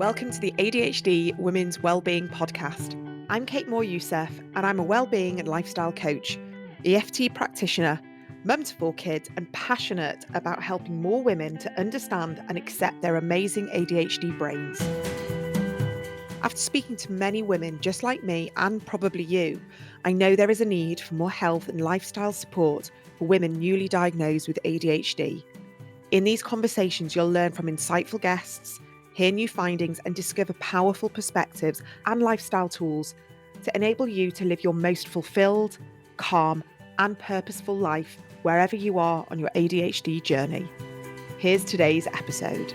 Welcome to the ADHD Women's Wellbeing podcast. I'm Kate Moore-Youssef, and I'm a wellbeing and lifestyle coach, EFT practitioner, mum to 4 kids, and passionate about helping more women to understand and accept their amazing ADHD brains. After speaking to many women just like me and probably you, I know there is a need for more health and lifestyle support for women newly diagnosed with ADHD. In these conversations, you'll learn from insightful guests, hear new findings, and discover powerful perspectives and lifestyle tools to enable you to live your most fulfilled, calm, and purposeful life wherever you are on your ADHD journey. Here's today's episode.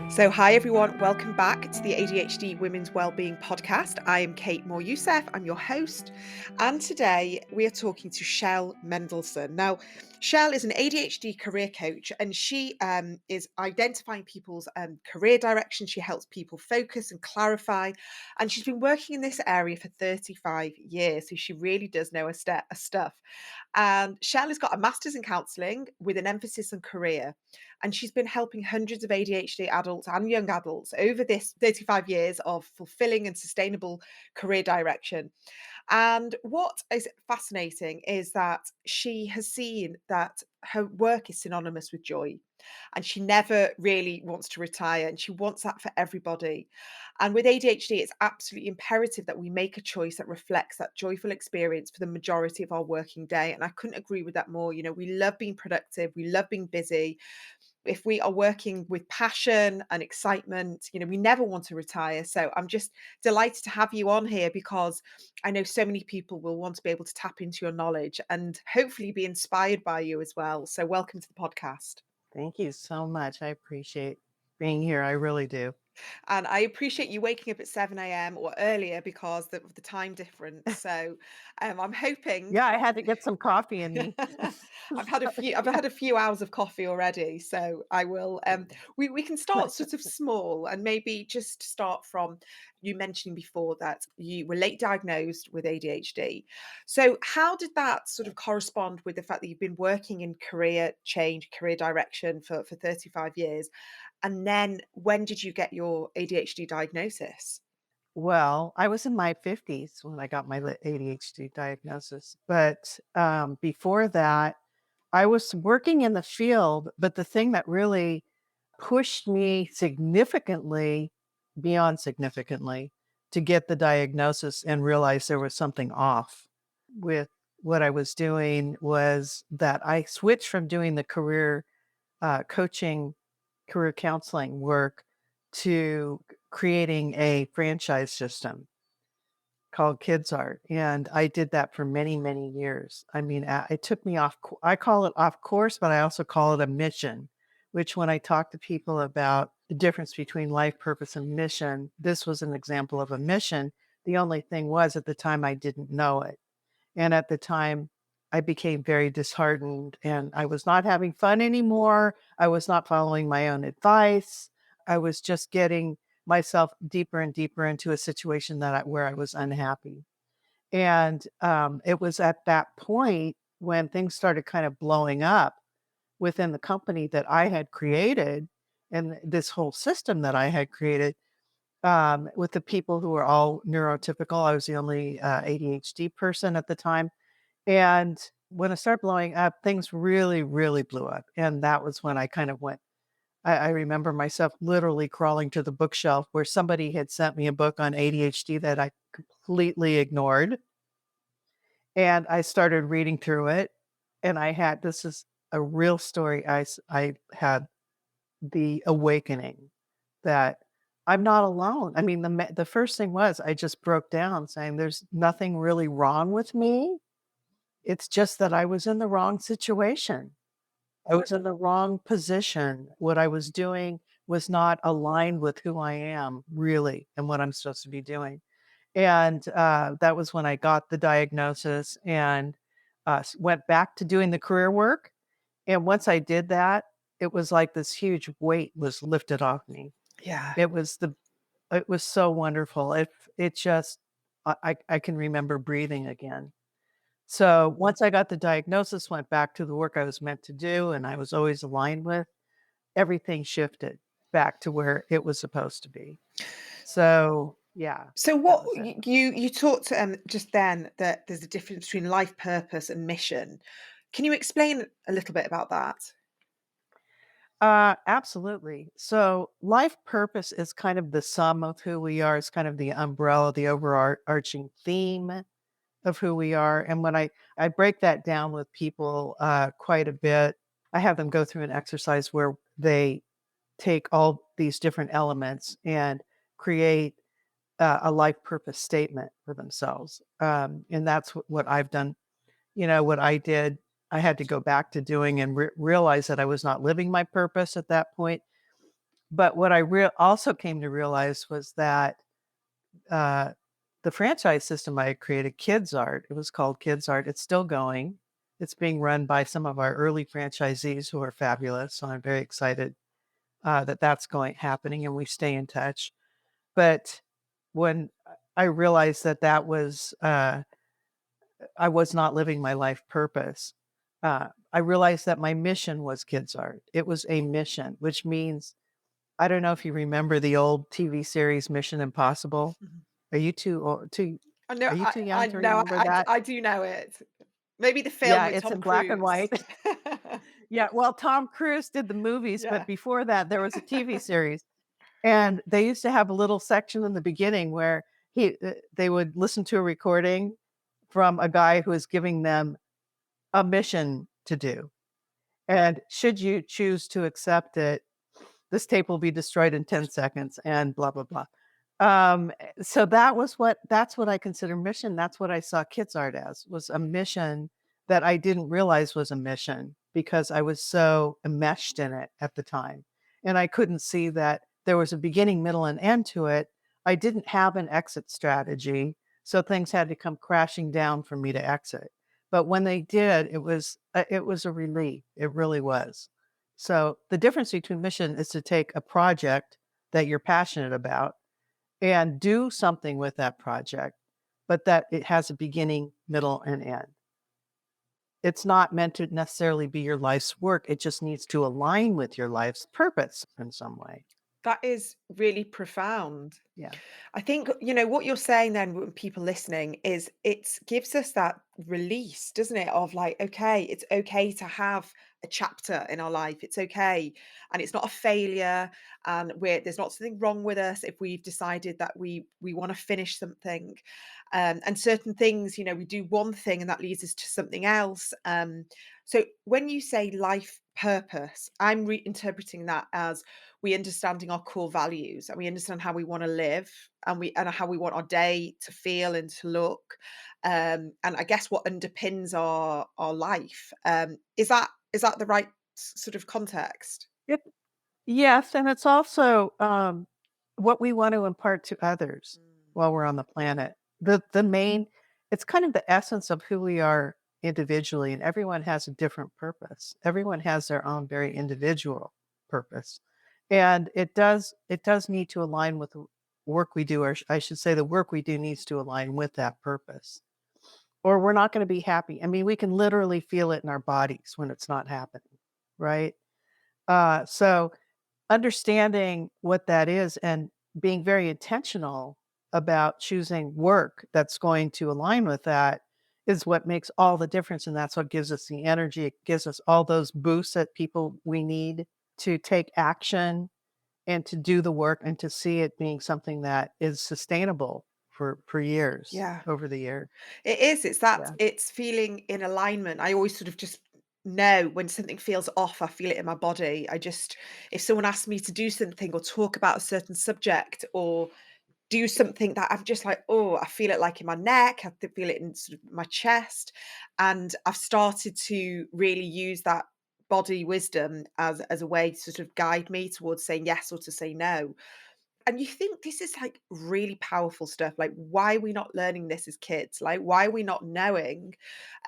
So, hi everyone, welcome back to the ADHD Women's Wellbeing podcast. I am Kate Moore-Youssef, I'm your host, and today we are talking to Shell Mendelson. Now, Shell is an ADHD career coach, and she is identifying people's career direction. She helps people focus and clarify, and she's been working in this area for 35 years, so she really does know her stuff. And Shell has got a master's in counselling with an emphasis on career. And she's been helping hundreds of ADHD adults and young adults over this 35 years of fulfilling and sustainable career direction. And what is fascinating is that she has seen that her work is synonymous with joy. And she never really wants to retire, and she wants that for everybody. And with ADHD, it's absolutely imperative that we make a choice that reflects that joyful experience for the majority of our working day. And I couldn't agree with that more. You know, we love being productive, we love being busy. If we are working with passion and excitement, we never want to retire. So I'm just delighted to have you on here because I know so many people will want to be able to tap into your knowledge and hopefully be inspired by you as well. So welcome to the podcast. Thank you so much. I appreciate being here. I really do. And I appreciate you waking up at 7 a.m. or earlier because of the time difference. So I'm hoping Yeah, I had to get some coffee in me. I've had a few hours of coffee already, so I will we can start sort of small and maybe just start from you mentioning before that you were late diagnosed with ADHD. So how did that sort of correspond with the fact that you've been working in career change, career direction for 35 years? And then when did you get your ADHD diagnosis? Well, I was in my 50s when I got my ADHD diagnosis. But before that, I was working in the field. But the thing that really pushed me significantly, beyond significantly, to get the diagnosis and realize there was something off with what I was doing was that I switched from doing the career coaching, career counseling work to creating a franchise system called Kids Art. And I did that for many, many years. I mean, it took me off, I call it off course, but I also call it a mission, which when I talk to people about the difference between life purpose and mission, this was an example of a mission. The only thing was at the time I didn't know it. And at the time, I became very disheartened and I was not having fun anymore. I was not following my own advice. I was just getting myself deeper and deeper into a situation where I was unhappy. And it was at that point when things started kind of blowing up within the company that I had created and this whole system that I had created with the people who were all neurotypical. I was the only ADHD person at the time. And when it started blowing up, things really, really blew up. And that was when I kind of went. I remember myself literally crawling to the bookshelf where somebody had sent me a book on ADHD that I completely ignored. And I started reading through it. And this is a real story. I had the awakening that I'm not alone. I mean, the first thing was I just broke down saying there's nothing really wrong with me. It's just that I was in the wrong situation. I was in the wrong position. What I was doing was not aligned with who I am really and what I'm supposed to be doing. And that was when I got the diagnosis and went back to doing the career work. And once I did that, it was like this huge weight was lifted off me. Yeah. It was so wonderful. It just I can remember breathing again. So once I got the diagnosis, went back to the work I was meant to do and I was always aligned with, everything shifted back to where it was supposed to be. So, yeah, So that what was it. you talked just then that there's a difference between life purpose and mission. Can you explain a little bit about that? Absolutely. So, life purpose is kind of the sum of who we are. It's kind of the umbrella, the overarching theme of who we are. And when I break that down with people quite a bit, I have them go through an exercise where they take all these different elements and create a life purpose statement for themselves. And that's what I've done. What I did, I had to go back to doing and realize that I was not living my purpose at that point. But what I also came to realize was that uh, the franchise system I had created, Kids Art, it was called Kids Art. It's still going. It's being run by some of our early franchisees who are fabulous. So I'm very excited that that's happening, and we stay in touch. But when I realized that I was not living my life purpose, I realized that my mission was Kids Art. It was a mission, which means I don't know if you remember the old TV series Mission Impossible. Mhm. Are you too I know are you too young I to know remember that? I do know it. Maybe the film Yeah, with it's Tom in black and Cruise. white. Yeah, well, Tom Cruise did the movies, but Yeah. before that, there was a TV series, and they used to have a little section in the beginning where they would listen to a recording from a guy who was giving them a mission to do, and should you choose to accept it, this tape will be destroyed in 10 seconds and blah, blah, blah. So that's what I consider mission. That's what I saw Kids Art as, was a mission that I didn't realize was a mission because I was so enmeshed in it at the time. And I couldn't see that there was a beginning, middle, and end to it. I didn't have an exit strategy. So things had to come crashing down for me to exit. But when they did, it was a relief. It really was. So the difference between mission is to take a project that you're passionate about and do something with that project, but that it has a beginning, middle, and end. It's not meant to necessarily be your life's work. It just needs to align with your life's purpose in some way. That is really profound. Yeah. I think, what you're saying then with people listening is it gives us that release, doesn't it? Of like, okay, it's okay to have a chapter in our life. It's okay. And it's not a failure. And there's not something wrong with us if we've decided that we want to finish something. And certain things, we do one thing and that leads us to something else. So when you say life purpose, I'm reinterpreting that as we understanding our core values and we understand how we want to live and how we want our day to feel and to look, and I guess what underpins our life. Is that the right sort of context? It, yes. And it's also what we want to impart to others Mm. while we're on the planet. The main, it's kind of the essence of who we are individually, and everyone has a different purpose. Everyone has their own very individual purpose. And it does need to align with the work we do, or I should say the work we do needs to align with that purpose. Or we're not going to be happy. I mean, we can literally feel it in our bodies when it's not happening, right? So understanding what that is and being very intentional about choosing work that's going to align with that is what makes all the difference. And that's what gives us the energy. It gives us all those boosts that people we need to take action and to do the work and to see it being something that is sustainable for years Yeah. over the year. It is. Yeah. It's feeling in alignment. I always sort of just know when something feels off, I feel it in my body. If someone asks me to do something or talk about a certain subject or do something that I'm just like, oh, I feel it like in my neck, feel it in sort of my chest. And I've started to really use that body wisdom as a way to sort of guide me towards saying yes or to say no. And you think this is like really powerful stuff. Like, why are we not learning this as kids? Like, why are we not knowing,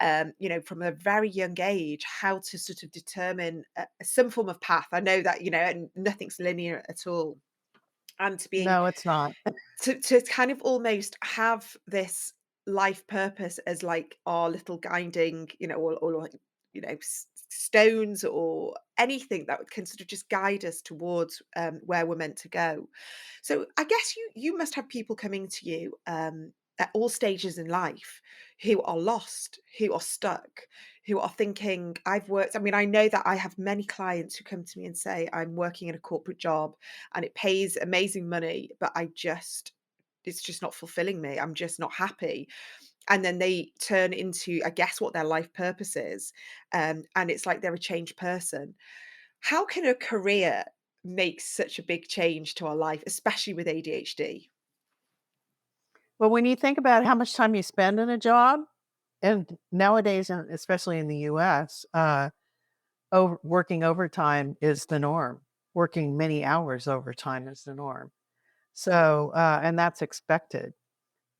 from a very young age, how to sort of determine some form of path? I know that, and nothing's linear at all. And No, it's not. to kind of almost have this life purpose as like our little guiding, or like, stones or anything that can sort of just guide us towards where we're meant to go. So I guess you must have people coming to you at all stages in life who are lost, who are stuck, who are thinking, I've worked. I mean, I know that I have many clients who come to me and say, I'm working in a corporate job and it pays amazing money, but it's just not fulfilling me. I'm just not happy. And then they turn into, I guess, what their life purpose is. And it's like they're a changed person. How can a career make such a big change to our life, especially with ADHD? Well, when you think about how much time you spend in a job, and nowadays, and especially in the US, working overtime is the norm. Working many hours overtime is the norm. So, and that's expected.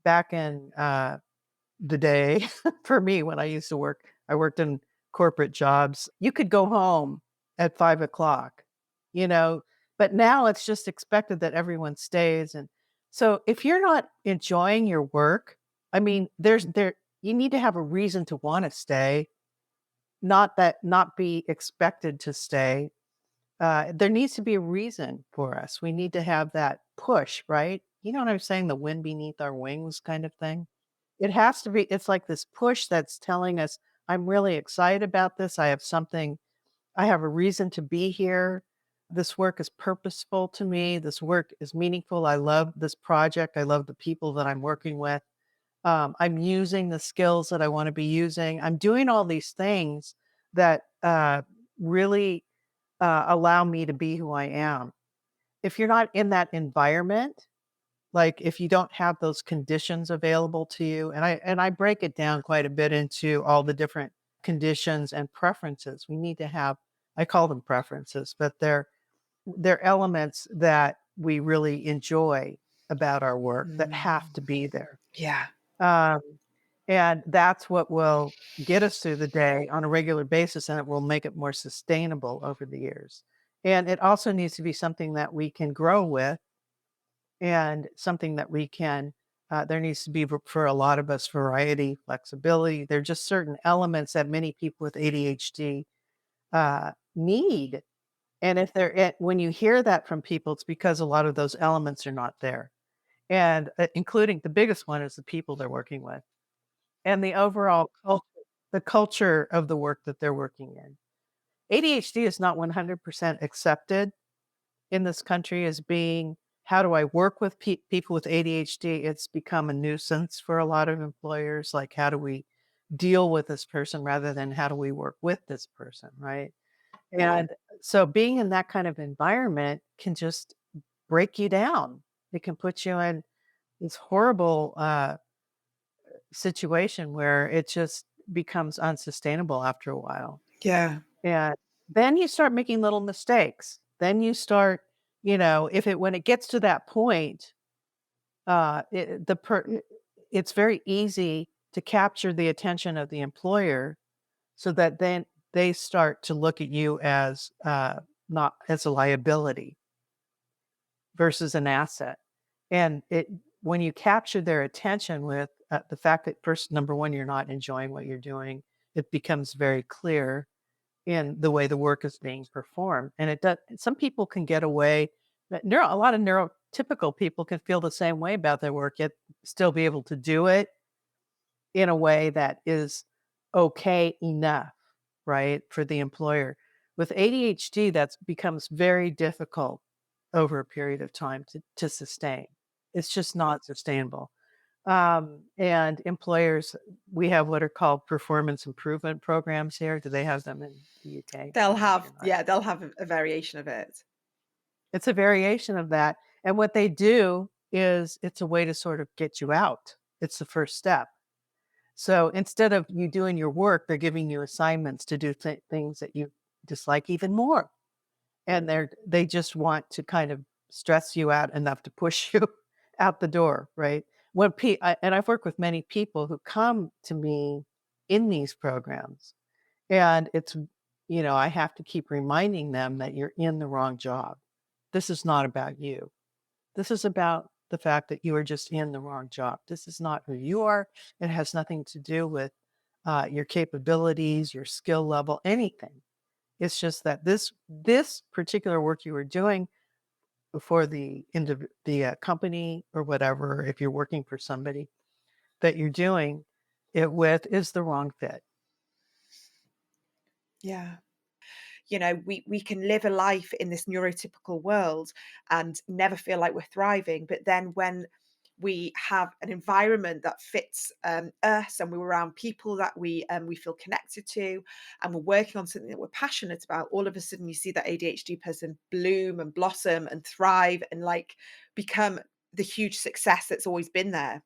Back in the day, for me, when I used to work, I worked in corporate jobs. You could go home at 5 o'clock, you know, but now it's just expected that everyone stays. And so if you're not enjoying your work, I mean, you need to have a reason to want to stay, not be expected to stay. There needs to be a reason for us. We need to have that push, right? You know what I'm saying? The wind beneath our wings kind of thing. It has to be, it's like this push that's telling us, I'm really excited about this. I have a reason to be here. This work is purposeful to me. This work is meaningful. I love this project. I love the people that I'm working with. I'm using the skills that I want to be using. I'm doing all these things that really allow me to be who I am. If you're not in that environment, like if you don't have those conditions available to you, and I break it down quite a bit into all the different conditions and preferences. We need to have, I call them preferences, but they're elements that we really enjoy about our work that Mm, have to be there. yeah. Um, and that's what will get us through the day on a regular basis, and it will make it more sustainable over the years. And it also needs to be something that we can grow with and something that we can, there needs to be, for a lot of us, variety, flexibility. There are just certain elements that many people with ADHD need. And when you hear that from people, it's because a lot of those elements are not there. And including the biggest one is the people they're working with and the overall culture, the culture of the work that they're working in. ADHD is not 100% accepted in this country as being, how do I work with people with ADHD? It's become a nuisance for a lot of employers. Like, how do we deal with this person rather than how do we work with this person? Right. And so being in that kind of environment can just break you down. It can put you in this horrible situation where it just becomes unsustainable after a while. Yeah. And then you start making little mistakes. Then you start, if it when it gets to that point, it's very easy to capture the attention of the employer so that then they start to look at you as not as a liability versus an asset. And when you capture their attention with the fact that first, number one, you're not enjoying what you're doing, it becomes very clear in the way the work is being performed. And it does, some people can get away, a lot of neurotypical people can feel the same way about their work, yet still be able to do it in a way that is okay enough, right, for the employer. With ADHD, that becomes very difficult over a period of time to sustain. It's just not sustainable. And employers, we have what are called performance improvement programs here. Do they have them in the UK? I'm not sure. Not. They'll have a variation of it. It's a variation of that. And what they do is it's a way to sort of get you out. It's the first step. So instead of you doing your work, they're giving you assignments to do things that you dislike even more. And they just want to kind of stress you out enough to push you out the door, right? And I've worked with many people who come to me in these programs, and I have to keep reminding them that you're in the wrong job. This is not about you. This is about the fact that you are just in the wrong job. This is not who you are. It has nothing to do with your capabilities, your skill level, anything. It's just that this particular work you were doing for the company or whatever, if you're working for somebody that you're doing it with, is the wrong fit. Yeah. We can live a life in this neurotypical world and never feel like we're thriving, but then when we have an environment that fits us, and we're around people that we feel connected to, and we're working on something that we're passionate about, all of a sudden you see that ADHD person bloom and blossom and thrive and like become the huge success that's always been there.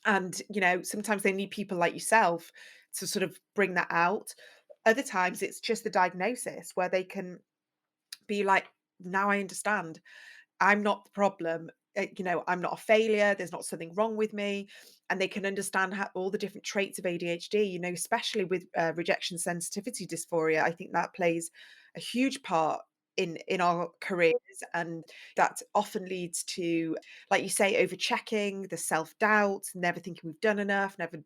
And sometimes they need people like yourself to sort of bring that out. Other times it's just the diagnosis where they can be like, now I understand. I'm not the problem. I'm not a failure. There's not something wrong with me. And they can understand how, all the different traits of ADHD, especially with rejection sensitivity dysphoria. I think that plays a huge part in our careers, and that often leads to, like you say, over checking, the self doubt, never thinking we've done enough, never,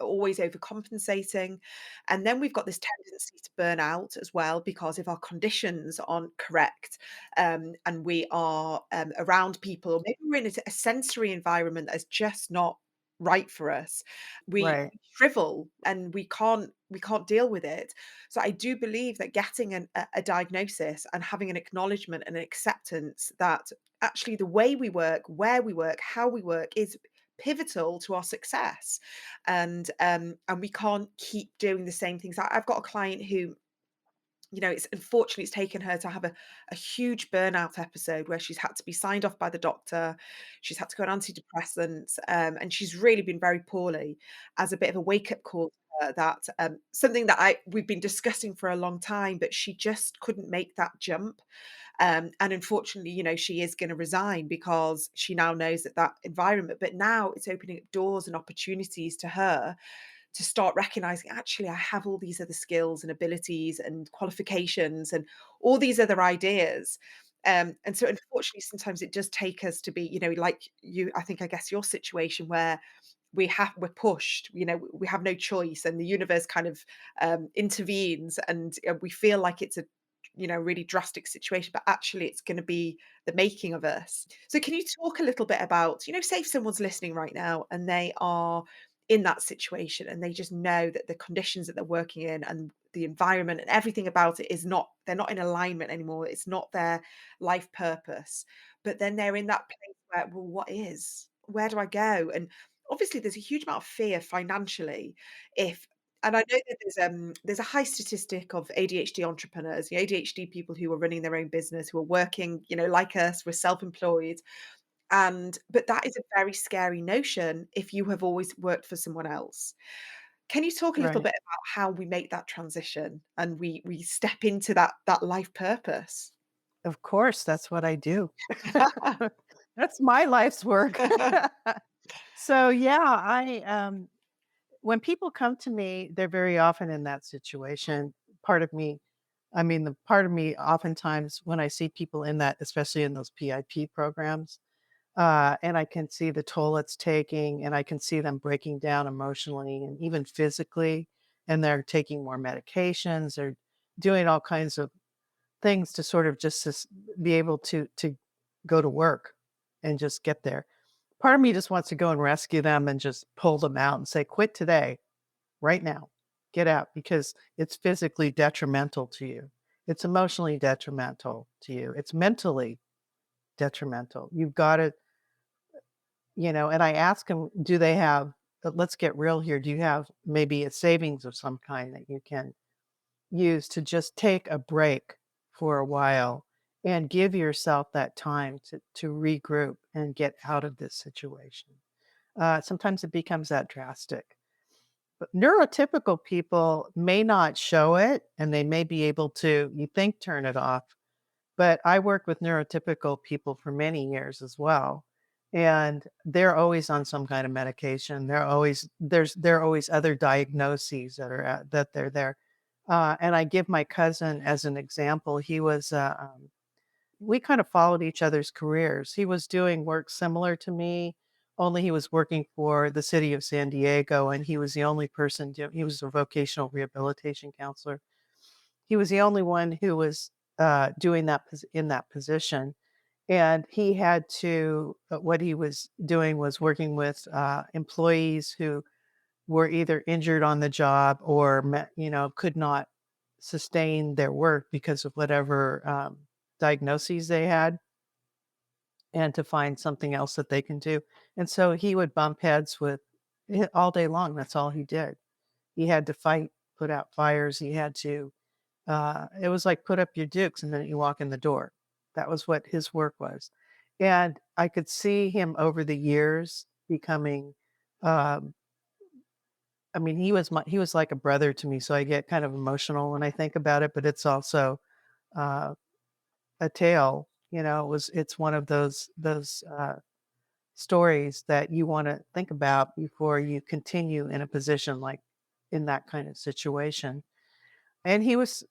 always overcompensating. And then we've got this tendency to burn out as well, because if our conditions aren't correct, and we are around people, or maybe we're in a sensory environment that's just not right for us, we Right. shrivel and we can't deal with it. So I do believe that getting a diagnosis and having an acknowledgement and an acceptance that actually the way we work, where we work, how we work is pivotal to our success. And we can't keep doing the same things. I've got a client who, it's unfortunately it's taken her to have a huge burnout episode where she's had to be signed off by the doctor. She's had to go on antidepressants, and she's really been very poorly. As a bit of a wake up call to her, that something that I we've been discussing for a long time, but she just couldn't make that jump. And unfortunately, she is going to resign because she now knows that environment. But now it's opening up doors and opportunities to her to start recognizing, actually I have all these other skills and abilities and qualifications and all these other ideas. And so unfortunately sometimes it does take us to be, like you, I think, I guess your situation where we're pushed, we have no choice, and the universe kind of intervenes, and we feel like it's a really drastic situation, but actually it's going to be the making of us. So can you talk a little bit about, say if someone's listening right now and they are in that situation and they just know that the conditions that they're working in and the environment and everything about it is not, they're not in alignment anymore, it's not their life purpose, but then they're in that place where, well, what is, where do I go? And obviously there's a huge amount of fear financially, if, and I know that there's a high statistic of ADHD entrepreneurs, the ADHD people who are running their own business, who are working, like us, we're self-employed. And but that is a very scary notion if you have always worked for someone else. Can you talk a little Right. bit about how we make that transition and we step into that life purpose? Of course, that's what I do. That's my life's work. So, yeah, when people come to me, they're very often in that situation. Part of me the part of me oftentimes when I see people in that, especially in those PIP programs, and I can see the toll it's taking, and I can see them breaking down emotionally and even physically, and they're taking more medications, they're doing all kinds of things to sort of just be able to go to work and just get there. Part of me just wants to go and rescue them and just pull them out and say, "Quit today, right now. Get out," because it's physically detrimental to you. It's emotionally detrimental to you. It's mentally detrimental. You've got to, and I ask them, do they have, let's get real here. Do you have maybe a savings of some kind that you can use to just take a break for a while and give yourself that time to regroup and get out of this situation? Sometimes it becomes that drastic. But neurotypical people may not show it and they may be able to, you think, turn it off. But I worked with neurotypical people for many years as well. And they're always on some kind of medication. There are always other diagnoses that they're there. And I give my cousin as an example. We kind of followed each other's careers. He was doing work similar to me, only he was working for the city of San Diego, and he was the only person he was a vocational rehabilitation counselor. He was the only one who was, doing that in that position, and he had to what he was doing was working with, employees who were either injured on the job or could not sustain their work because of whatever, diagnoses they had, and to find something else that they can do. And so he would bump heads with all day long. That's all he did. He had to fight, put out fires. He had to, it was like put up your dukes and then you walk in the door. That was what his work was. And I could see him over the years becoming, um, I mean, he was like a brother to me. So I get kind of emotional when I think about it, but it's also, uh, a tale, it's one of those stories that you wanna think about before you continue in a position like in that kind of situation. And he was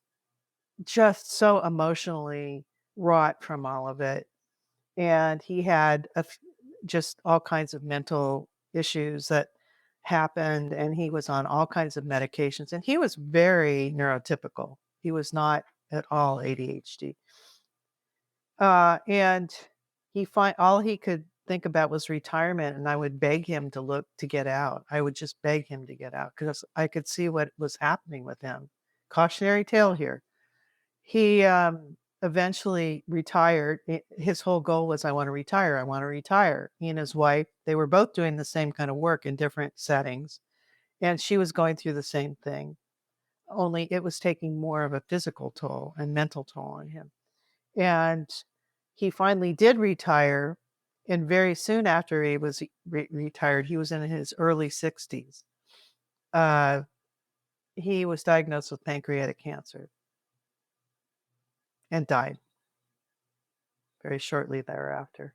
just so emotionally wrought from all of it, and he had just all kinds of mental issues that happened, and he was on all kinds of medications, and he was very neurotypical. He was not at all ADHD. And all he could think about was retirement, and I would beg him to look to get out. I would just beg him to get out because I could see what was happening with him. Cautionary tale here. He eventually retired. His whole goal was, I want to retire. I want to retire. He and his wife, they were both doing the same kind of work in different settings, and she was going through the same thing. Only it was taking more of a physical toll and mental toll on him. And he finally did retire, and very soon after he was retired, he was in his early 60s. Uh, he was diagnosed with pancreatic cancer and died very shortly thereafter.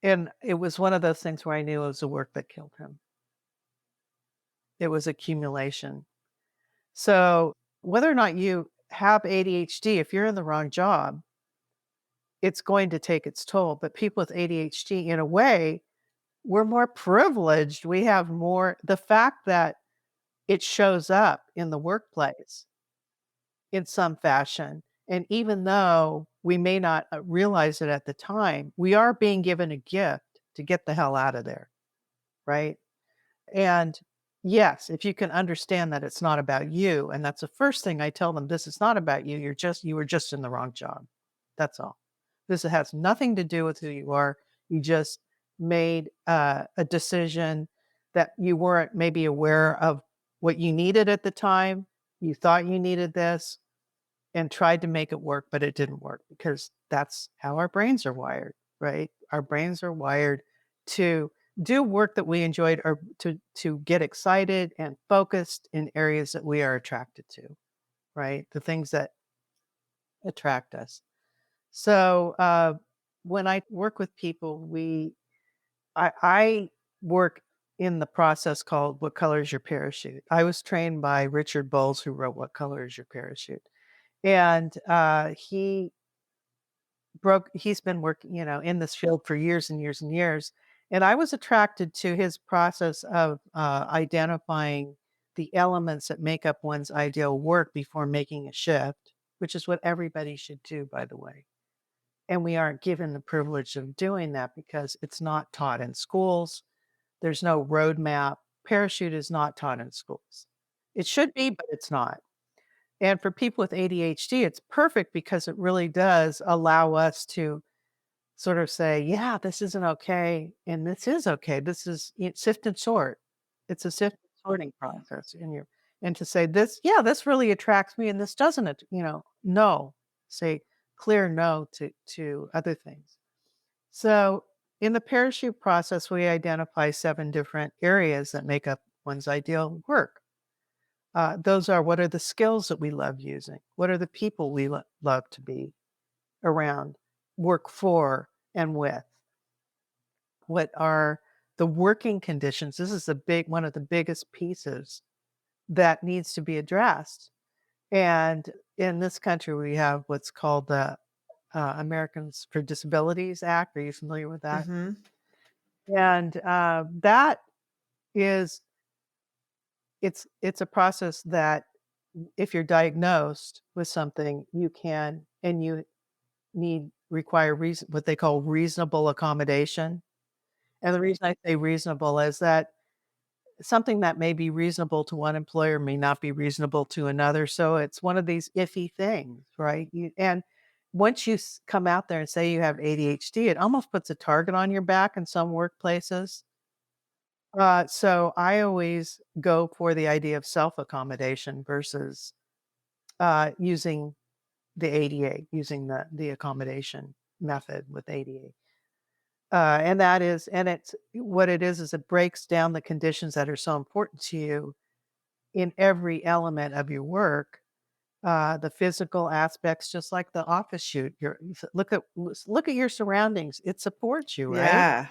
And it was one of those things where I knew it was the work that killed him. It was accumulation. So whether or not you have ADHD, if you're in the wrong job, it's going to take its toll. But people with ADHD, in a way, we're more privileged. We have more the fact that it shows up in the workplace in some fashion, and even though we may not, realize it at the time, we are being given a gift to get the hell out of there, right? And yes, if you can understand that it's not about you, and that's the first thing I tell them, this is not about you. You were just in the wrong job. That's all. This has nothing to do with who you are. You just made a decision that you weren't maybe aware of what you needed at the time. You thought you needed this and tried to make it work, but it didn't work because that's how our brains are wired, right? Our brains are wired to do work that we enjoyed or to get excited and focused in areas that we are attracted to, right? The things that attract us. So when I work with people, I work in the process called "What Color Is Your Parachute?" I was trained by Richard Bowles, who wrote "What Color Is Your Parachute?" And he's been working, in this field for years and years and years. And I was attracted to his process of identifying the elements that make up one's ideal work before making a shift, which is what everybody should do, by the way. And we aren't given the privilege of doing that because it's not taught in schools. There's no roadmap. Parachute is not taught in schools. It should be, but it's not. And for people with ADHD, it's perfect because it really does allow us to sort of say, yeah, this isn't okay. And this is okay. This is sift and sort. It's a sift and sorting process in your, and to say this, yeah, this really attracts me and this doesn't, no, say clear no to other things. So in the parachute process, we identify 7 different areas that make up one's ideal work. Those are what are the skills that we love using? What are the people we love to be around, work for, and with? What are the working conditions? This is one of the biggest pieces that needs to be addressed. And in this country, we have what's called the Americans for Disabilities Act. Are you familiar with that? Mhm. And that is it's a process that if you're diagnosed with something, you can and you need require reason what they call reasonable accommodation. And the reason I say reasonable is that something that may be reasonable to one employer may not be reasonable to another. So it's one of these iffy things, right? And once you come out there and say you have ADHD, it almost puts a target on your back in some workplaces. So I always go for the idea of self accommodation versus using the ADA, using the accommodation method with ADA. And it's what it is it breaks down the conditions that are so important to you in every element of your work. The physical aspects, just like the office shoot. Look at your surroundings. It supports you, right? Yeah.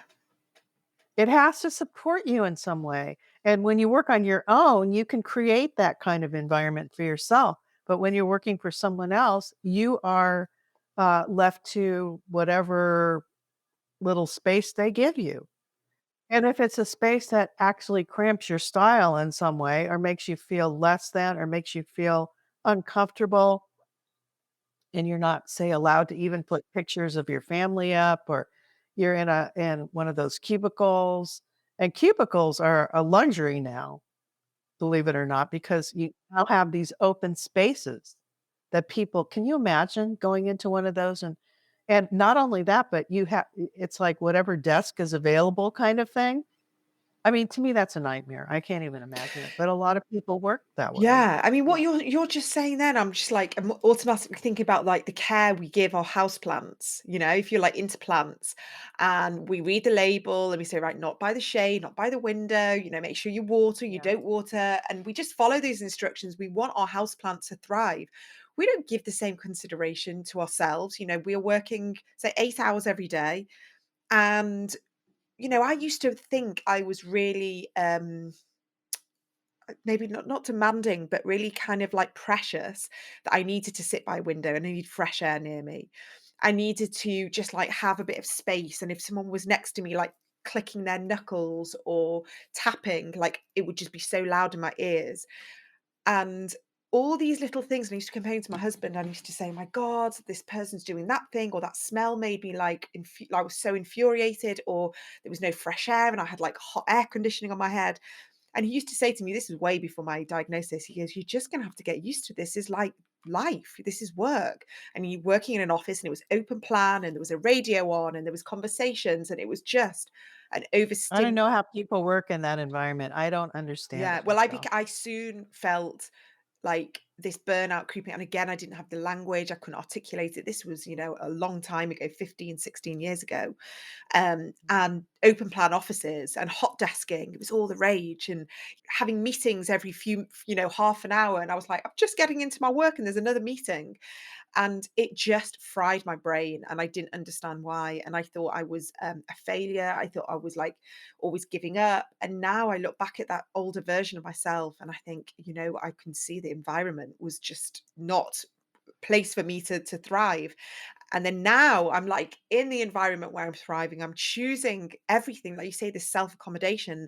It has to support you in some way. And when you work on your own, you can create that kind of environment for yourself. But when you're working for someone else, you are left to whatever little space they give you. And if it's a space that actually cramps your style in some way or makes you feel less than or makes you feel uncomfortable and you're not, say, allowed to even put pictures of your family up or you're in one of those cubicles, and cubicles are a luxury now, believe it or not, because you now have these open spaces that people can you imagine going into one of those and not only that, but it's like whatever desk is available kind of thing. I mean, to me, that's a nightmare. I can't even imagine it, but a lot of people work that way. Yeah, I mean, what Yeah. you're just saying then, I'm just like I'm automatically thinking about like the care we give our houseplants. You know, if you're like into plants, and we read the label and we say, right, not by the shade, not by the window. You know, make sure you water, you Yeah. don't water, and we just follow these instructions. We want our houseplants to thrive. We don't give the same consideration to ourselves. You know, we are working say 8 hours every day, and I used to think I was really maybe not demanding, but really kind of like precious that I needed to sit by a window and I need fresh air near me. I needed to just like have a bit of space. And if someone was next to me, like clicking their knuckles or tapping, like it would just be so loud in my ears. And all these little things, and I used to complain to my husband. I used to say, "My God, this person's doing that thing, or that smell made me like I was so infuriated, or there was no fresh air, and I had like hot air conditioning on my head." And he used to say to me, this is way before my diagnosis, he goes, "You're just gonna have to get used to this. Is like life. This is work." And you working in an office and it was open plan and there was a radio on and there was conversations and it was just an I don't overstim know how people work in that environment. I don't understand yeah. it Well, myself. I soon felt like this burnout creeping and again, I didn't have the language, I couldn't articulate it. This was, a long time ago, 15, 16 years ago. And open plan offices and hot desking. It was all the rage and having meetings every half an hour. And I was like, I'm just getting into my work and there's another meeting. And it just fried my brain and I didn't understand why. And I thought I was a failure. I thought I was like always giving up. And now I look back at that older version of myself and I think, I can see the environment was just not place for me to thrive. And then now I'm like in the environment where I'm thriving. I'm choosing everything, like you say, this self accommodation.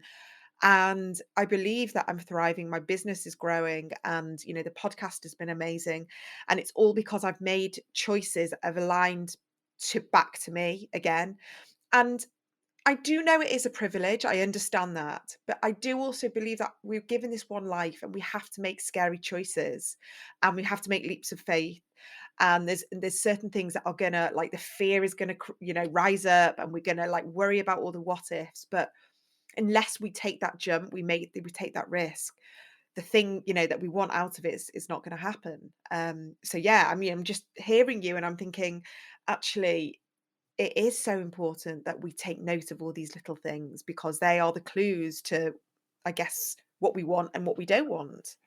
And I believe that I'm thriving. My business is growing, and the podcast has been amazing. And it's all because I've made choices that have aligned to back to me again. And I do know it is a privilege. I understand that. But I do also believe that we're given this one life and we have to make scary choices and we have to make leaps of faith. And there's certain things that are gonna like the fear is gonna rise up and we're gonna like worry about all the what ifs. But unless we take that jump, we take that risk. The thing that we want out of it is not going to happen. So yeah, I mean, I'm just hearing you and I'm thinking, actually, it is so important that we take note of all these little things because they are the clues to, I guess, what we want and what we don't want.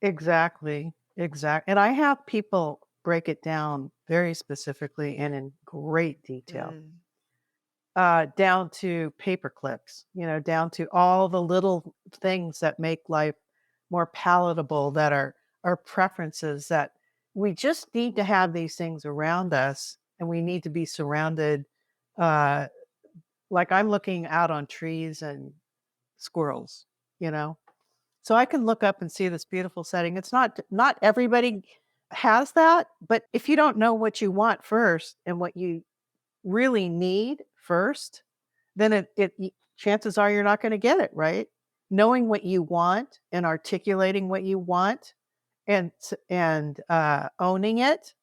Exactly, and I have people break it down very specifically and in great detail, Mm. down to paper clips, down to all the little things that make life more palatable that are preferences that we just need to have these things around us, and we need to be surrounded, uh, Like I'm looking out on trees and squirrels, you know? So I can look up and see this beautiful setting. It's not everybody has that, but if you don't know what you want first and what you really need first, then chances are you're not going to get it, right? Knowing what you want and articulating what you want and owning it,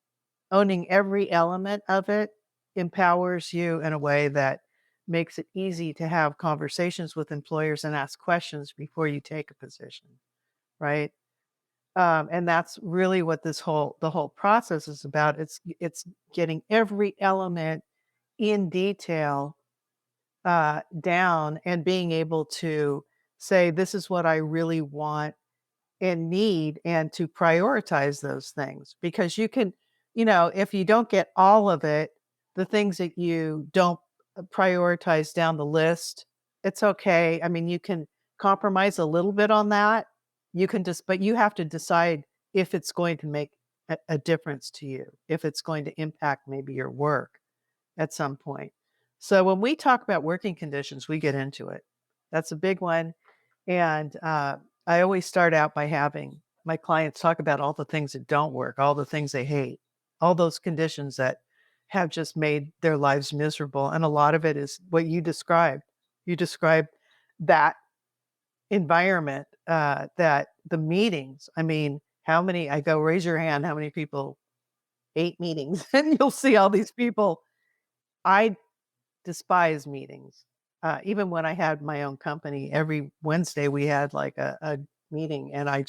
owning every element of it empowers you in a way that makes it easy to have conversations with employers and ask questions before you take a position, right? And that's really what the whole process is about. It's getting every element in detail down and being able to say, this is what I really want and need, and to prioritize those things because you can, if you don't get all of it, the things that you don't prioritize down the list, it's okay. I mean, you can compromise a little bit on that. You can just, but you have to decide if it's going to make a difference to you, if it's going to impact maybe your work at some point. So when we talk about working conditions, we get into it. That's a big one. And I always start out by having my clients talk about all the things that don't work, all the things they hate, all those conditions that have just made their lives miserable. And a lot of it is what you described. You described that environment, that the meetings. I mean, how many, I go, raise your hand, how many people, 8 meetings, and you'll see all these people. I despise meetings. Even when I had my own company, every Wednesday we had like a meeting, and I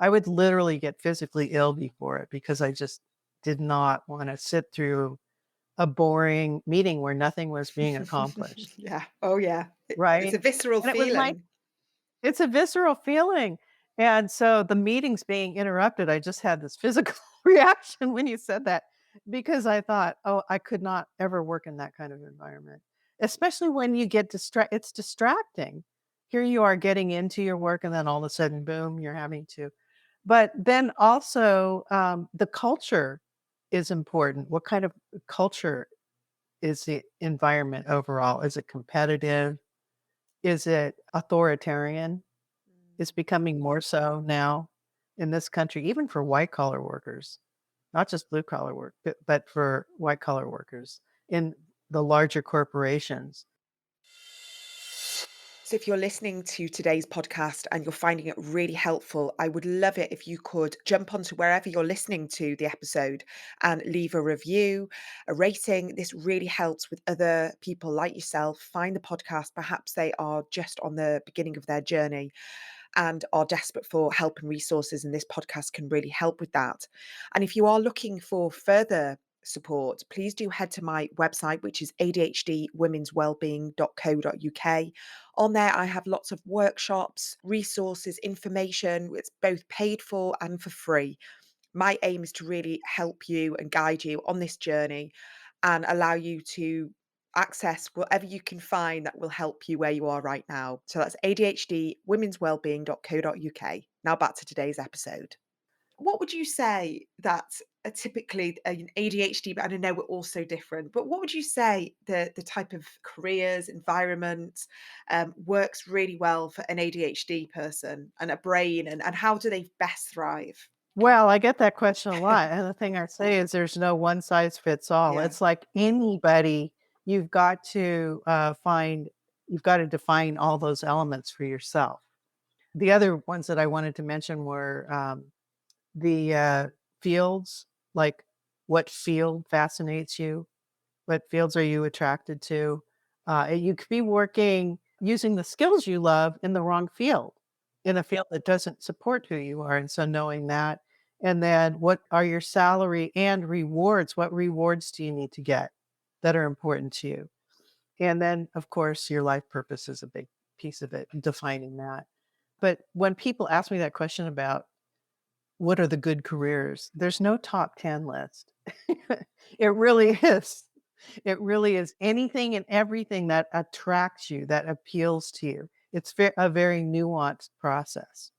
would literally get physically ill before it because I just did not want to sit through a boring meeting where nothing was being accomplished. Yeah. Oh, yeah. It's Right. a visceral And it was my feeling. it's a visceral feeling. And so the meetings being interrupted, I just had this physical reaction when you said that because I thought, "Oh, I could not ever work in that kind of environment." Especially when you get it's distracting. Here you are getting into your work and then all of a sudden, boom, you're having to. But then also, the culture is important. What kind of culture is the environment overall? Is it competitive? Is it authoritarian? It's becoming more so now in this country, even for white collar workers, not just blue collar work, but for white collar workers in the larger corporations. So, if you're listening to today's podcast and you're finding it really helpful, I would love it if you could jump onto wherever you're listening to the episode and leave a review, a rating. This really helps with other people like yourself find the podcast. Perhaps they are just on the beginning of their journey and are desperate for help and resources, and this podcast can really help with that. And if you are looking for further support, please do head to my website, which is adhdwomenswellbeing.co.uk. On there, I have lots of workshops, resources, information. It's both paid for and for free. My aim is to really help you and guide you on this journey and allow you to access whatever you can find that will help you where you are right now. So that's adhdwomenswellbeing.co.uk. Now back to today's episode. What would you say that typically an ADHD, but I know we're all so different, but what would you say the type of careers, environment works really well for an ADHD person and a brain, and how do they best thrive? Well, I get that question a lot. And the thing I say is there's no one size fits all. Yeah. It's like anybody, you've got to you've got to define all those elements for yourself. The other ones that I wanted to mention were the fields, like what field fascinates you? What fields are you attracted to? You could be working using the skills you love in the wrong field, in a field that doesn't support who you are. And so knowing that, and then what are your salary and rewards? What rewards do you need to get that are important to you? And then, of course, your life purpose is a big piece of it, defining that. But when people ask me that question about what are the good careers, there's no top 10 list. It really is. It really is anything and everything that attracts you, that appeals to you. It's a very nuanced process.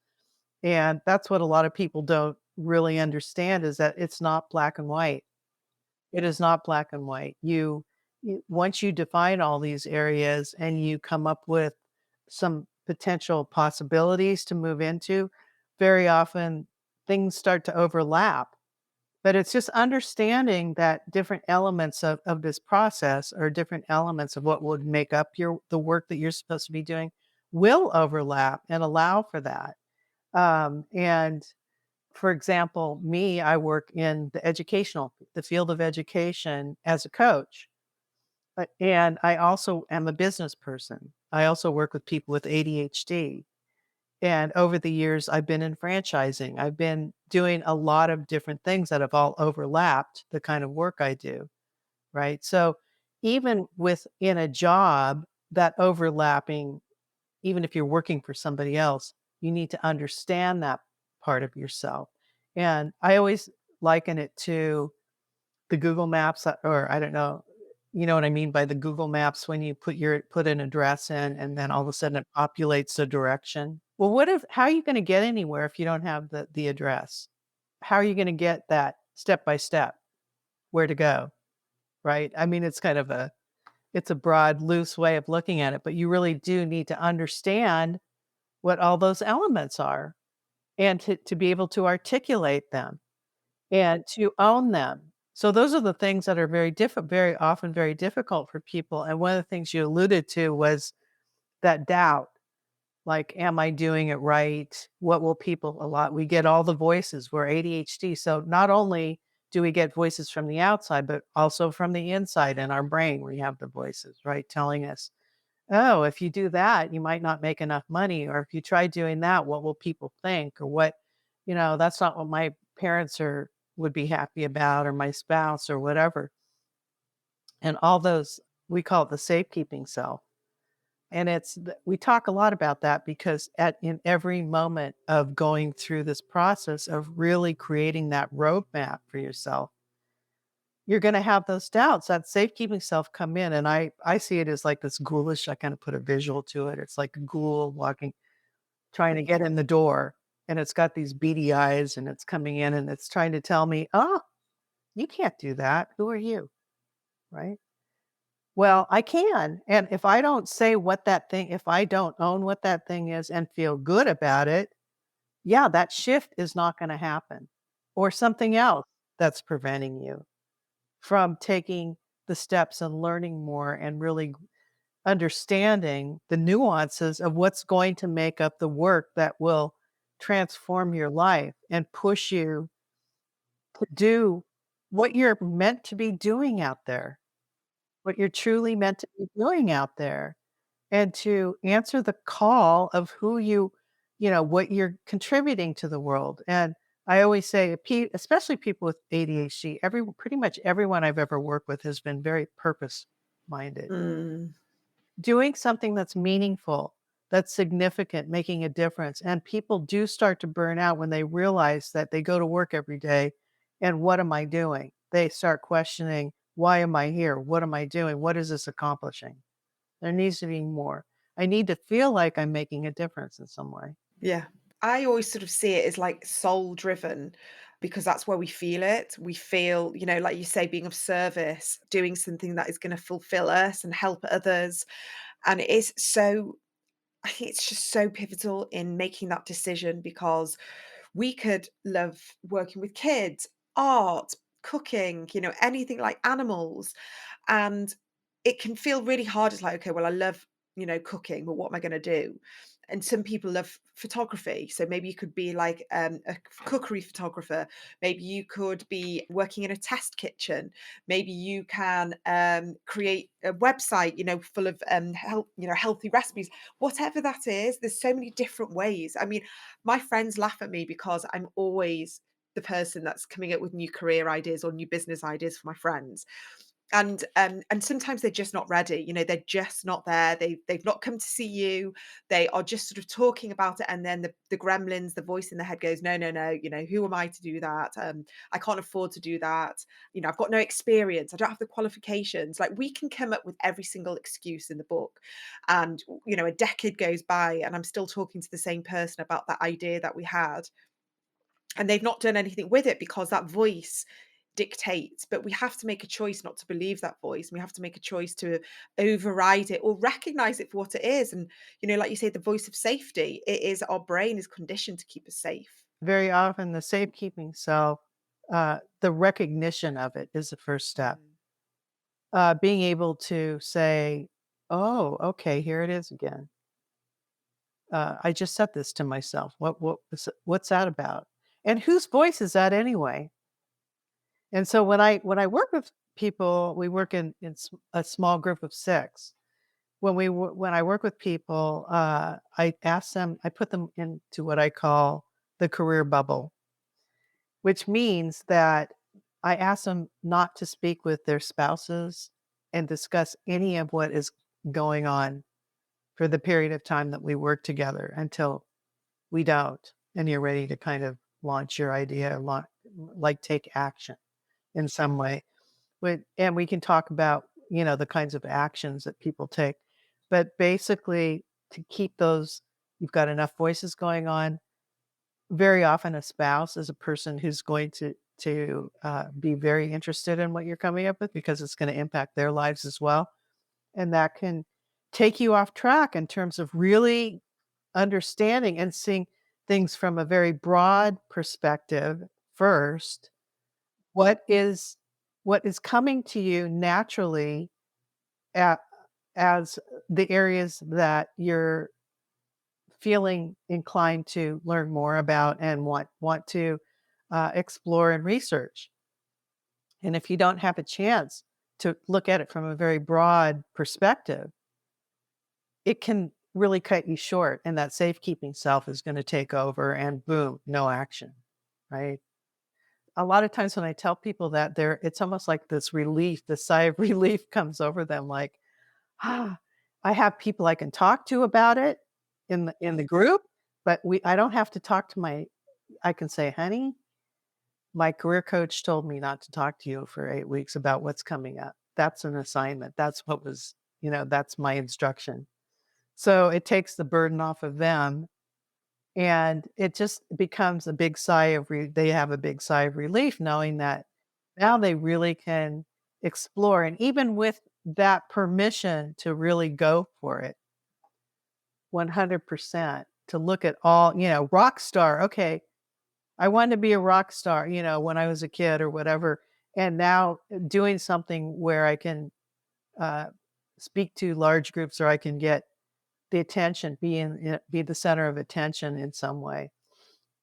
And that's what a lot of people don't really understand is that it's not black and white. It is not black and white. once you define all these areas and you come up with some potential possibilities to move into, very often things start to overlap. But it's just understanding that different elements of this process or different elements of what would make up the work that you're supposed to be doing will overlap and allow for that. And for example, me, I work in the field of education as a coach. And I also am a business person. I also work with people with ADHD. And over the years, I've been in franchising. I've been doing a lot of different things that have all overlapped the kind of work I do, right? So even within a job, that overlapping, even if you're working for somebody else, you need to understand that part of yourself. And I always liken it to the Google Maps, or I don't know, you know what I mean by the Google Maps when you put an address in and then all of a sudden it populates the direction. Well, what if how are you gonna get anywhere if you don't have the address? How are you gonna get that step by step, where to go, right? I mean, it's a broad, loose way of looking at it, but you really do need to understand what all those elements are and to be able to articulate them and to own them. So those are the things that are very often very difficult for people, and one of the things you alluded to was that doubt, like, "Am I doing it right? What will people" a lot we get all the voices, we're ADHD, so not only do we get voices from the outside, but also from the inside in our brain, we have the voices, right, telling us, "Oh, if you do that, you might not make enough money," or, "If you try doing that, what will people think?" Or, "That's not what my parents are would be happy about, or my spouse," or whatever. And all those we call it the safekeeping self. And we talk a lot about that because at in every moment of going through this process of really creating that roadmap for yourself, you're gonna have those doubts, that safekeeping self come in, and I see it as like this ghoulish I kinda put a visual to it. It's like a ghoul walking trying to get in the door, and it's got these beady eyes, and it's coming in, and it's trying to tell me, "Oh, you can't do that. Who are you?" Right? Well, I can, and if I don't own what that thing is and feel good about it, yeah, that shift is not gonna happen, or something else that's preventing you from taking the steps and learning more and really understanding the nuances of what's going to make up the work that will transform your life and push you to do what you're meant to be doing out there, what you're truly meant to be doing out there, and to answer the call of what you're contributing to the world. And I always say, especially people with ADHD, pretty much everyone I've ever worked with has been very purpose minded. Mm, Doing something that's meaningful, that's significant, making a difference, and people do start to burn out when they realize that they go to work every day, and what am I doing? They start questioning, "Why am I here? What am I doing? What is this accomplishing?" There needs to be more. I need to feel like I'm making a difference in some way. yeah. I always sort of see it as like soul driven because that's where we feel it. We feel, like you say, being of service, doing something that is going to fulfill us and help others. And it is so, I think it's just so pivotal in making that decision because we could love working with kids, art, cooking, anything like animals. And it can feel really hard. It's like, okay, well, I love, cooking, but what am I going to do? And some people love photography. So maybe you could be like a cookery photographer. Maybe you could be working in a test kitchen. Maybe you can create a website, full of healthy recipes. Whatever that is, there's so many different ways. I mean, my friends laugh at me because I'm always the person that's coming up with new career ideas or new business ideas for my friends. And sometimes they're just not ready, they're just not there. They've not come to see you. They are just sort of talking about it, and then the gremlins, the voice in the head goes, "No, no, no, who am I to do that? I can't afford to do that. I've got no experience. I don't have the qualifications." Like, we can come up with every single excuse in the book. And, a decade goes by and I'm still talking to the same person about that idea that we had, and they've not done anything with it because that voice dictate, but we have to make a choice not to believe that voice. And we have to make a choice to override it or recognize it for what it is. And, like you say, the voice of safety, it is our brain is conditioned to keep us safe. Very often, the safekeeping self, the recognition of it is the first step. Mm, Being able to say, "Oh, okay, here it is again. I just said this to myself. What's that about? And whose voice is that anyway?" And so when I work with people, we work in a small group of 6. When I work with people, I ask them, I put them into what I call the career bubble, which means that I ask them not to speak with their spouses and discuss any of what is going on for the period of time that we work together until we don't, and you're ready to kind of launch your idea, like take action in some way. And we can talk about, the kinds of actions that people take. But basically, to keep those, you've got enough voices going on. Very often, a spouse is a person who's going to be very interested in what you're coming up with because it's going to impact their lives as well, and that can take you off track in terms of really understanding and seeing things from a very broad perspective first. What is what is coming to you naturally a as the areas that you're feeling inclined to learn more about and want to, explore and research. And if you don't have a chance to look at it from a very broad perspective, it can really cut you short, and that safekeeping self is gonna take over and boom, no action, right? A lot of times when I tell people that, it's almost like this relief, this sigh of relief comes over them like, "Ah, I have people I can talk to about it in the group, but we I don't have to talk to my." I can say, "Honey, my career coach told me not to talk to you for 8 weeks about what's coming up. That's an assignment. That's what was, that's my instruction." So it takes the burden off of them, and it just becomes a big sigh of they have a big sigh of relief knowing that now they really can explore, and even with that permission to really go for it 100%, to look at all, rock star. Okay, I wanted to be a rock star, when I was a kid or whatever, and now doing something where I can uh, speak to large groups, or I can get the attention, be the center of attention in some way,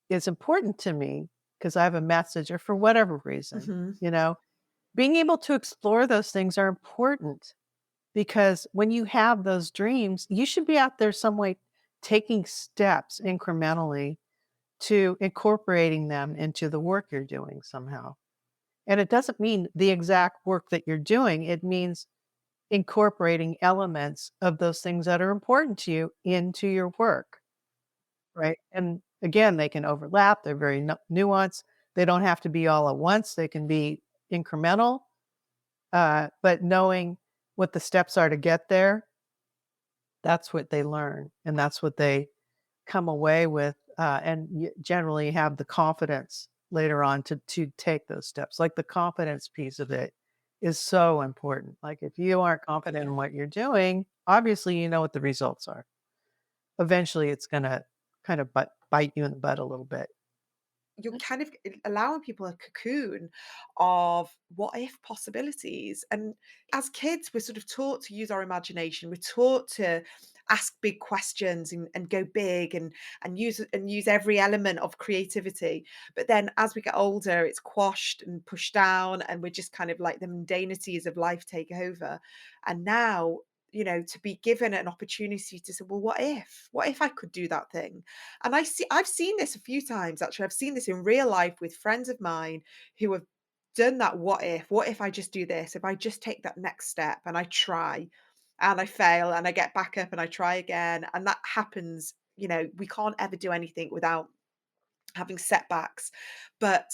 is important to me because I have a message or for whatever reason, mhm. being able to explore those things are important because when you have those dreams, you should be out there some way taking steps incrementally to incorporating them into the work you're doing somehow. And it doesn't mean the exact work that you're doing, it means incorporating elements of those things that are important to you into your work, right? And again, they can overlap, they're very nuanced. They don't have to be all at once, they can be incremental, but knowing what the steps are to get there, that's what they learn, and that's what they come away with, and generally have the confidence later on to take those steps. Like the confidence piece of it is so important. Like if you aren't confident in what you're doing, obviously you know what the results are. Eventually, it's gonna kind of bite you in the butt a little bit. You're kind of allowing people a cocoon of what if possibilities. And as kids, we're sort of taught to use our imagination. We're taught to ask big questions and go big and use every element of creativity. But then as we get older, it's quashed and pushed down, and we're just kind of like the mundanities of life take over. And now, to be given an opportunity to say, well, what if? What if I could do that thing? And I've seen this a few times actually. I've seen this in real life with friends of mine who have done that what if. What if I just do this? If I just take that next step and I try and I fail and I get back up and I try again. And that happens, we can't ever do anything without having setbacks. But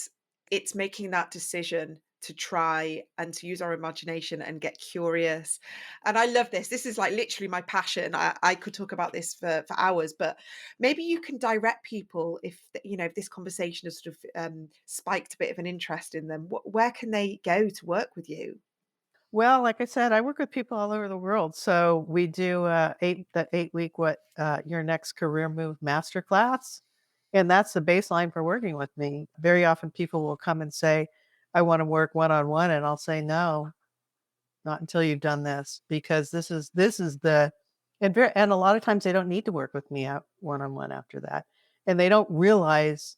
it's making that decision to try and to use our imagination and get curious. And I love this. This is like literally my passion. I could talk about this for hours, but maybe you can direct people if if this conversation has sort of spiked a bit of an interest in them. Where can they go to work with you? Well, like I said, I work with people all over the world. So we do the 8 week your next career move masterclass. And that's the baseline for working with me. Very often people will come and say, I want to work one-on-one. And I'll say, no, not until you've done this, because this is the and a lot of times they don't need to work with me out one-on-one after that. And they don't realize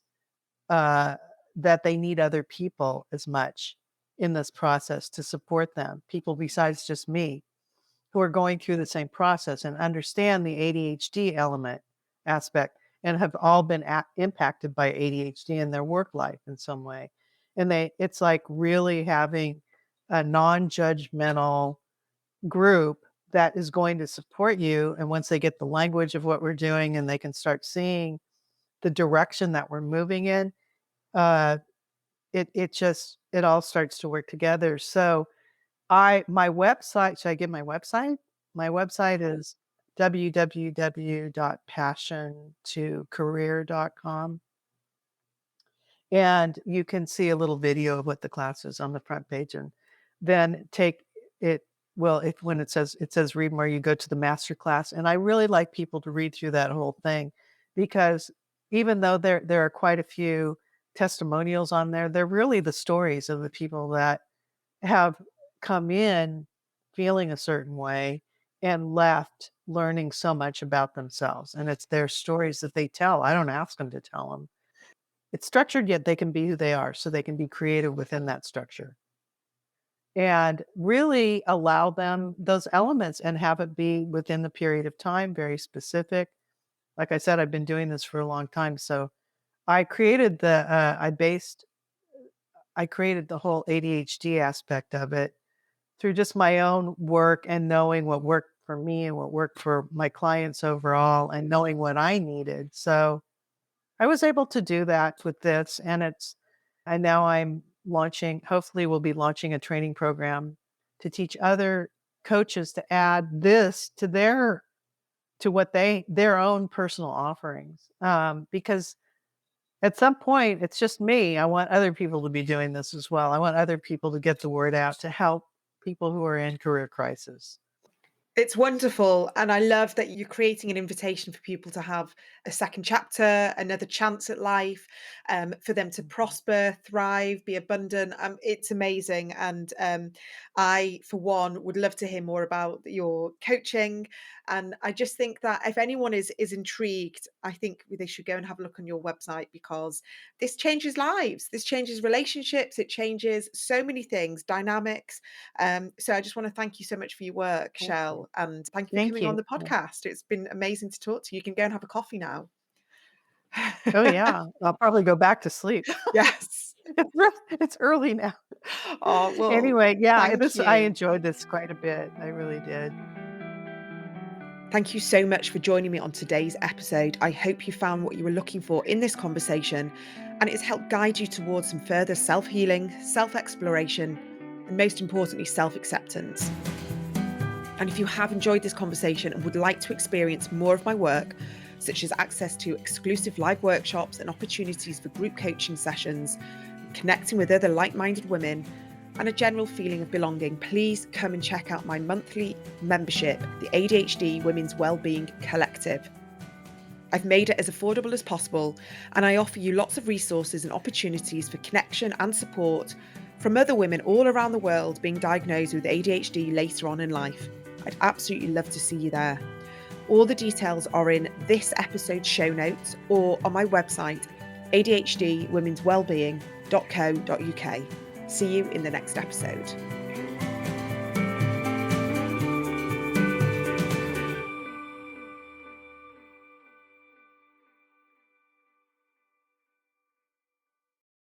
uh, that they need other people as much in this process to support them, people besides just me who are going through the same process and understand the ADHD element aspect and have all been impacted by ADHD in their work life in some way. And it's like really having a non-judgmental group that is going to support you. And once they get the language of what we're doing and they can start seeing the direction that we're moving in, uh, it all starts to work together. So my website, should I give my website? My website is www.passiontocareer.com. And you can see a little video of what the class is on the front page, and then take it. Well, if when it says read more, you go to the master class. And I really like people to read through that whole thing, because even though there are quite a few testimonials on there, they're really the stories of the people that have come in feeling a certain way and left learning so much about themselves. And it's their stories that they tell. I don't ask them to tell them. It's structured, yet they can be who they are, so they can be creative within that structure and really allow them those elements and have it be within the period of time, very specific. Like I said, I've been doing this for a long time. So I created I created the whole ADHD aspect of it through just my own work and knowing what worked for me and what worked for my clients overall and knowing what I needed. So I was able to do that with this. And now I'm launching, hopefully, we'll be launching a training program to teach other coaches to add this to their own personal offerings. Because at some point, it's just me. I want other people to be doing this as well. I want other people to get the word out to help people who are in career crisis. It's wonderful, and I love that you're creating an invitation for people to have a second chapter, another chance at life, for them to prosper, thrive, be abundant. It's amazing, and I, for one, would love to hear more about your coaching. And I just think that if anyone is intrigued, I think they should go and have a look on your website, because this changes lives, this changes relationships, it changes so many things, dynamics. So I just want to thank you so much for your work, Thank you. Shell, and thank you for Thank coming on you. the Yeah. podcast. It's been amazing to talk to you. You can go and have a coffee now. Oh, yeah. I'll probably go back to sleep. Yes. It's early now. Oh, well, Anyway, yeah, thank I you. enjoyed this quite a bit. I really did. Thank you so much for joining me on today's episode. I hope you found what you were looking for in this conversation, and it's helped guide you towards some further self-healing, self-exploration, and most importantly, self-acceptance. And if you have enjoyed this conversation and would like to experience more of my work, such as access to exclusive live workshops and opportunities for group coaching sessions, connecting with other like-minded women, and a general feeling of belonging, please come and check out my monthly membership, the ADHD Women's Wellbeing Collective. I've made it as affordable as possible, and I offer you lots of resources and opportunities for connection and support from other women all around the world being diagnosed with ADHD later on in life. I'd absolutely love to see you there. All the details are in this episode's show notes or on my website, adhdwomenswellbeing.co.uk. See you in the next episode.